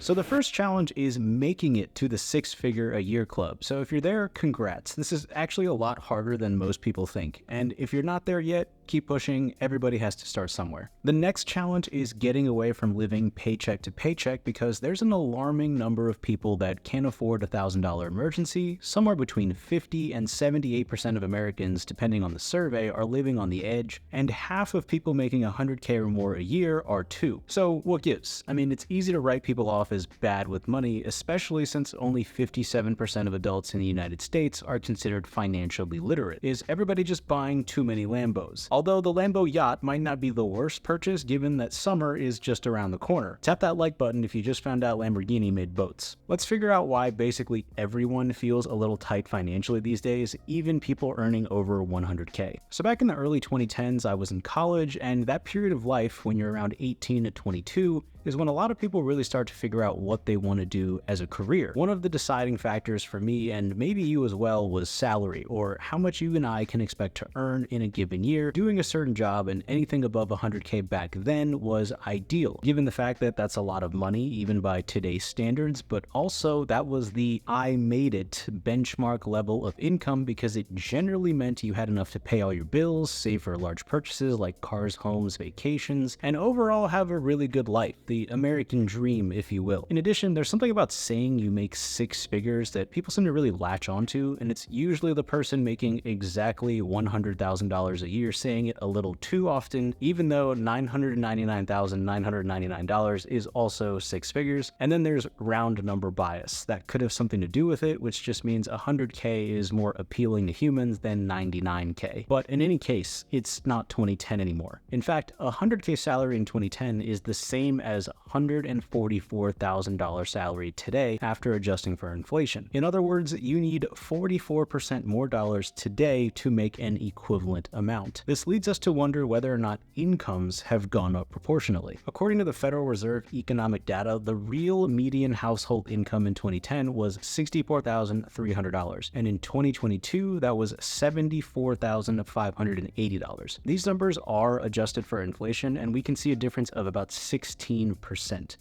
So the first challenge is making it to the six-figure-a-year club. So if you're there, congrats. This is actually a lot harder than most people think. And if you're not there yet, keep pushing. Everybody has to start somewhere. The next challenge is getting away from living paycheck to paycheck, because there's an alarming number of people that can't afford a $1,000 emergency. Somewhere between 50 and 78% of Americans, depending on the survey, are living on the edge, and half of people making $100K or more a year are too. So what gives? I mean, it's easy to write people off as bad with money, especially since only 57% of adults in the United States are considered financially literate. Is everybody just buying too many Lambos? Although the Lambo yacht might not be the worst purchase, given that summer is just around the corner. Tap that like button if you just found out Lamborghini made boats. Let's figure out why basically everyone feels a little tight financially these days, even people earning over 100K. So back in the early 2010s, I was in college, and that period of life when you're around 18 to 22 is when a lot of people really start to figure out what they want to do as a career. One of the deciding factors for me, and maybe you as well, was salary, or how much you and I can expect to earn in a given year doing a certain job, and anything above 100K back then was ideal, given the fact that that's a lot of money even by today's standards, but also that was the I made it benchmark level of income, because it generally meant you had enough to pay all your bills, save for large purchases like cars, homes, vacations, and overall have a really good life. The American dream, if you will. In addition, there's something about saying you make six figures that people seem to really latch onto, and it's usually the person making exactly $100,000 a year saying it a little too often, even though $999,999 is also six figures. And then there's round number bias. That could have something to do with it, which just means 100K is more appealing to humans than 99K. But in any case, it's not 2010 anymore. In fact, a 100K salary in 2010 is the same as $144,000 salary today after adjusting for inflation. In other words, you need 44% more dollars today to make an equivalent amount. This leads us to wonder whether or not incomes have gone up proportionally. According to the Federal Reserve economic data, the real median household income in 2010 was $64,300, and in 2022, that was $74,580. These numbers are adjusted for inflation, and we can see a difference of about 16%.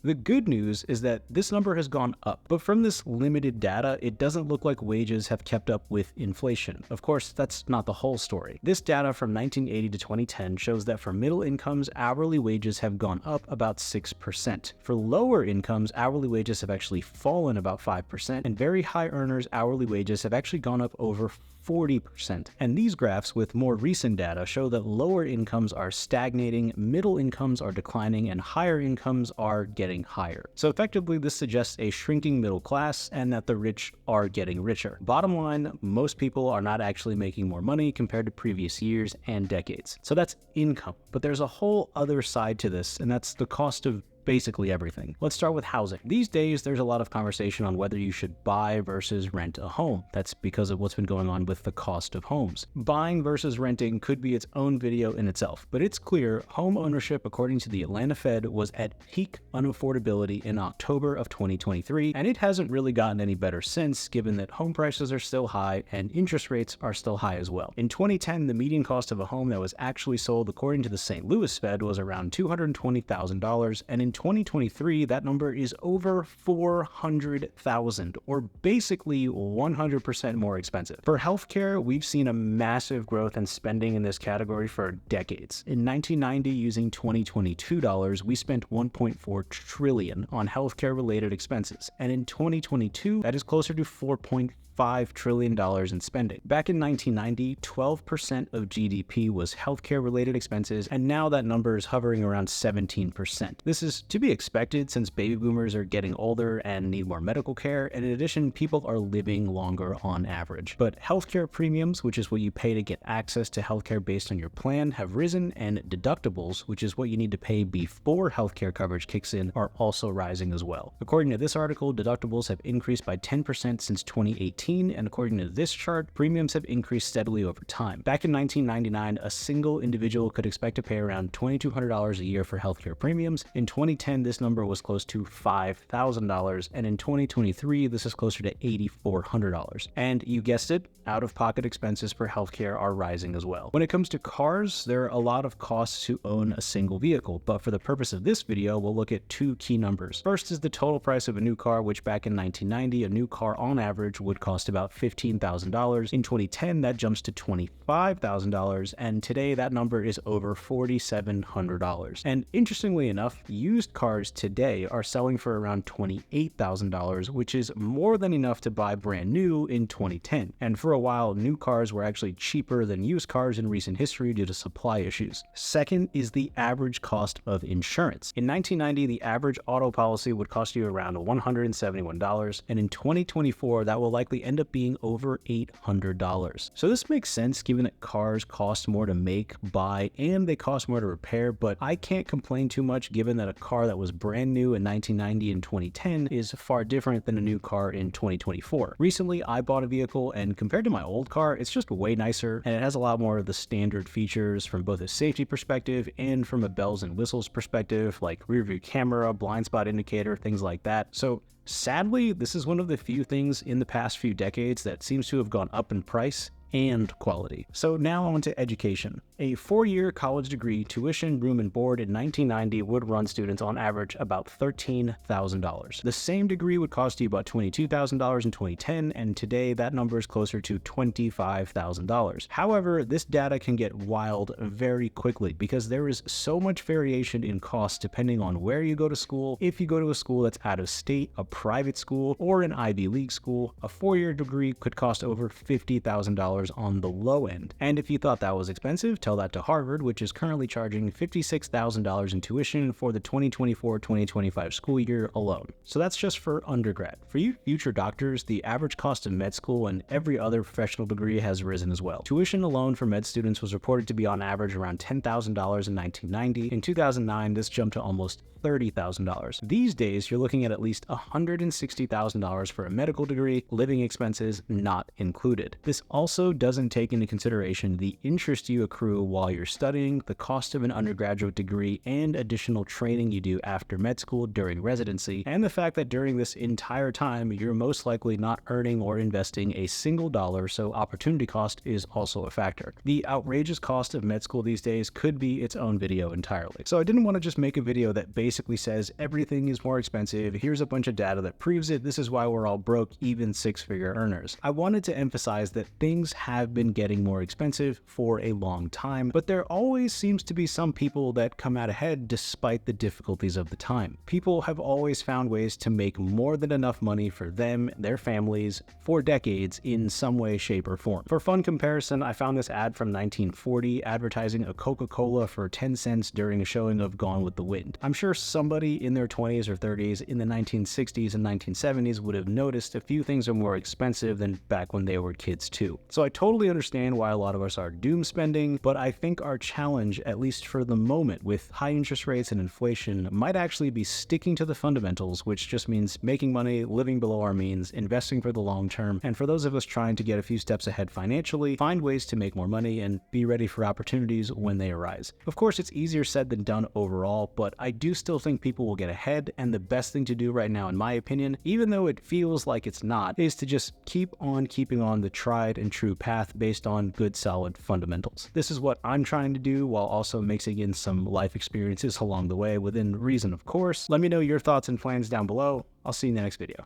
The good news is that this number has gone up, but from this limited data, it doesn't look like wages have kept up with inflation. Of course, that's not the whole story. This data from 1980 to 2010 shows that for middle incomes, hourly wages have gone up about 6%. For lower incomes, hourly wages have actually fallen about 5%, and very high earners' hourly wages have actually gone up over 40%. And these graphs with more recent data show that lower incomes are stagnating, middle incomes are declining, and higher incomes are getting higher. So effectively, this suggests a shrinking middle class and that the rich are getting richer. Bottom line, most people are not actually making more money compared to previous years and decades. So that's income. But there's a whole other side to this, and that's the cost of basically everything. Let's start with housing. These days, there's a lot of conversation on whether you should buy versus rent a home. That's because of what's been going on with the cost of homes. Buying versus renting could be its own video in itself, but it's clear home ownership, according to the Atlanta Fed, was at peak unaffordability in October of 2023, and it hasn't really gotten any better since, given that home prices are still high and interest rates are still high as well. In 2010, the median cost of a home that was actually sold, according to the St. Louis Fed, was around $220,000, and in 2023, that number is over $400,000, or basically 100% more expensive. For healthcare, we've seen a massive growth in spending in this category for decades. In 1990, using 2022 dollars, we spent $1.4 trillion on healthcare-related expenses, and in 2022, that is closer to $4.5 trillion in spending. Back in 1990, 12% of GDP was healthcare-related expenses, and now that number is hovering around 17%. This is to be expected since baby boomers are getting older and need more medical care, and in addition, people are living longer on average. But healthcare premiums, which is what you pay to get access to healthcare based on your plan, have risen, and deductibles, which is what you need to pay before healthcare coverage kicks in, are also rising as well. According to this article, deductibles have increased by 10% since 2018, and according to this chart, premiums have increased steadily over time. Back in 1999, a single individual could expect to pay around $2,200 a year for healthcare premiums. In 20 2010, this number was close to $5,000, and in 2023, this is closer to $8,400. And you guessed it, out-of-pocket expenses for healthcare are rising as well. When it comes to cars, there are a lot of costs to own a single vehicle, but for the purpose of this video, we'll look at two key numbers. First is the total price of a new car, which back in 1990, a new car on average would cost about $15,000. In 2010, that jumps to $25,000, and today that number is over $4,700. And interestingly enough, used cars today are selling for around $28,000, which is more than enough to buy brand new in 2010. And for a while, new cars were actually cheaper than used cars in recent history due to supply issues. Second is the average cost of insurance. In 1990, the average auto policy would cost you around $171, and in 2024, that will likely end up being over $800. So this makes sense given that cars cost more to make, buy, and they cost more to repair, but I can't complain too much given that a car that was brand new in 1990 and 2010 is far different than a new car in 2024. Recently, I bought a vehicle, and compared to my old car, it's just way nicer, and it has a lot more of the standard features from both a safety perspective and from a bells and whistles perspective, like rear view camera, blind spot indicator, things like that. So sadly, this is one of the few things in the past few decades that seems to have gone up in price and quality. So now on to education. A 4-year college degree, tuition, room and board in 1990 would run students on average about $13,000. The same degree would cost you about $22,000 in 2010, and today that number is closer to $25,000. However, this data can get wild very quickly because there is so much variation in cost depending on where you go to school. If you go to a school that's out of state, a private school, or an Ivy League school, a 4-year degree could cost over $50,000 on the low end. And if you thought that was expensive, tell that to Harvard, which is currently charging $56,000 in tuition for the 2024-2025 school year alone. So that's just for undergrad. For you future doctors, the average cost of med school and every other professional degree has risen as well. Tuition alone for med students was reported to be on average around $10,000 in 1990. In 2009, this jumped to almost $30,000. These days, you're looking at least $160,000 for a medical degree, living expenses not included. This also doesn't take into consideration the interest you accrue while you're studying, the cost of an undergraduate degree, and additional training you do after med school during residency, and the fact that during this entire time, you're most likely not earning or investing a single dollar, so opportunity cost is also a factor. The outrageous cost of med school these days could be its own video entirely. So I didn't want to just make a video that basically says everything is more expensive, here's a bunch of data that proves it, this is why we're all broke, even six-figure earners. I wanted to emphasize that things have been getting more expensive for a long time, but there always seems to be some people that come out ahead despite the difficulties of the time. People have always found ways to make more than enough money for them, their families, for decades in some way, shape, or form. For fun comparison, I found this ad from 1940 advertising a Coca-Cola for 10 cents during a showing of Gone with the Wind. I'm sure somebody in their 20s or 30s in the 1960s and 1970s would have noticed a few things are more expensive than back when they were kids too. So I totally understand why a lot of us are doom spending, but I think our challenge, at least for the moment, with high interest rates and inflation, might actually be sticking to the fundamentals, which just means making money, living below our means, investing for the long term, and for those of us trying to get a few steps ahead financially, find ways to make more money and be ready for opportunities when they arise. Of course, it's easier said than done overall, but I do still think people will get ahead, and the best thing to do right now, in my opinion, even though it feels like it's not, is to just keep on keeping on the tried and true path based on good, solid fundamentals. This is what I'm trying to do while also mixing in some life experiences along the way, within reason, of course. Let me know your thoughts and plans down below. I'll see you in the next video.